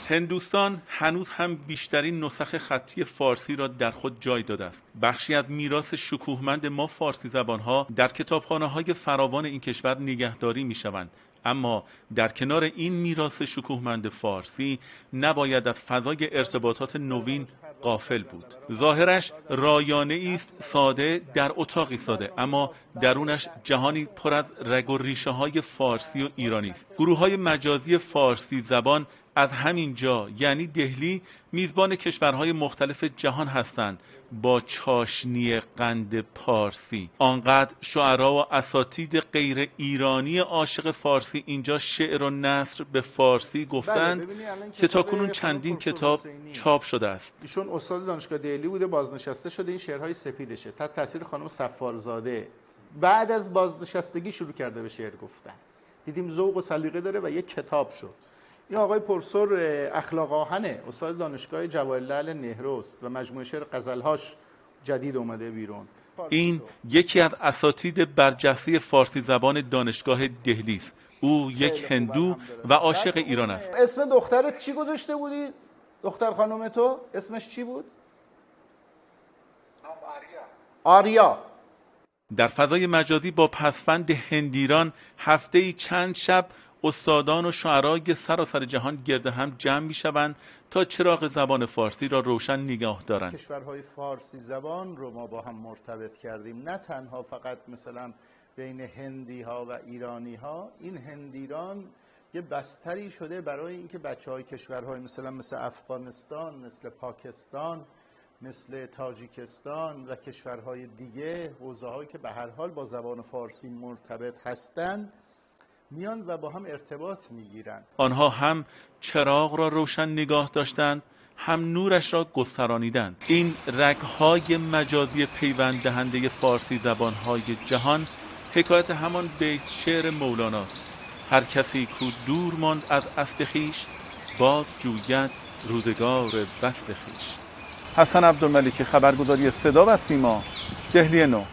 هندوستان هنوز هم بیشترین نسخ خطی فارسی را در خود جای داده است. بخشی از میراث شکوهمند ما فارسی زبانها در کتابخانه‌های فراوان این کشور نگهداری می‌شوند. اما در کنار این میراث شکوهمند فارسی نباید از فضای ارتباطات نوین غافل بود. ظاهرش رایانه است ساده در اتاقی ساده، اما درونش جهانی پر از رگ و ریشه های فارسی و ایرانی است. گروه های مجازی فارسی زبان از همین جا یعنی دهلی میزبان کشورهای مختلف جهان هستند با چاشنی قند پارسی. آنقدر شعرا و اساتید غیر ایرانی عاشق فارسی اینجا شعر و نثر به فارسی گفتند که تاکنون چندین کتاب چاپ شده است. ایشون استاد دانشگاه دهلی بوده، بازنشسته شده، این شعرهای سپیدشه تحت تاثیر خانم صفارزاده. بعد از بازنشستگی شروع کرده به شعر گفتن. دیدیم ذوق و سلیقه داره و یک کتاب شد. این آقای پروفسور اخلاق آهنه، استاد دانشگاه جواهرلعل نهروست و مجموعه شعر غزلهاش جدید اومده بیرون. این یکی از اساتید برجسته فارسی زبان دانشگاه دهلی است. او یک هندو و عاشق ایران است. اسم دخترت چی گذاشته بودی؟ دختر خانم تو اسمش چی بود؟ آریا. در فضای مجازی با پسوند هندیران هفته‌ای چند شب استادان و شاعرای سراسر جهان گرد هم جمع می‌شوند تا چراغ زبان فارسی را روشن نگاه دارند. کشورهای فارسی زبان رو ما با هم مرتبط کردیم، نه تنها فقط مثلا بین هندی ها و ایرانی ها. این هندیران یه بستری شده برای اینکه بچه‌های کشورهای مثل افغانستان، مثل پاکستان، مثل تاجیکستان و کشورهای دیگه، حوزه‌هایی که به هر حال با زبان فارسی مرتبط هستند، میان و با هم ارتباط میگیرند. آنها هم چراغ را روشن نگاه داشتند، هم نورش را گسترانیدند. این رگ‌های مجازی پیوند دهنده فارسی زبان‌های جهان حکایت همان بیت شعر مولاناست: هر کسی کو دور ماند از اصل خویش، باز جوید روزگار بست خویش. حسن عبدالملیکی، خبرگزاری صدا و سیما، دهلی 9.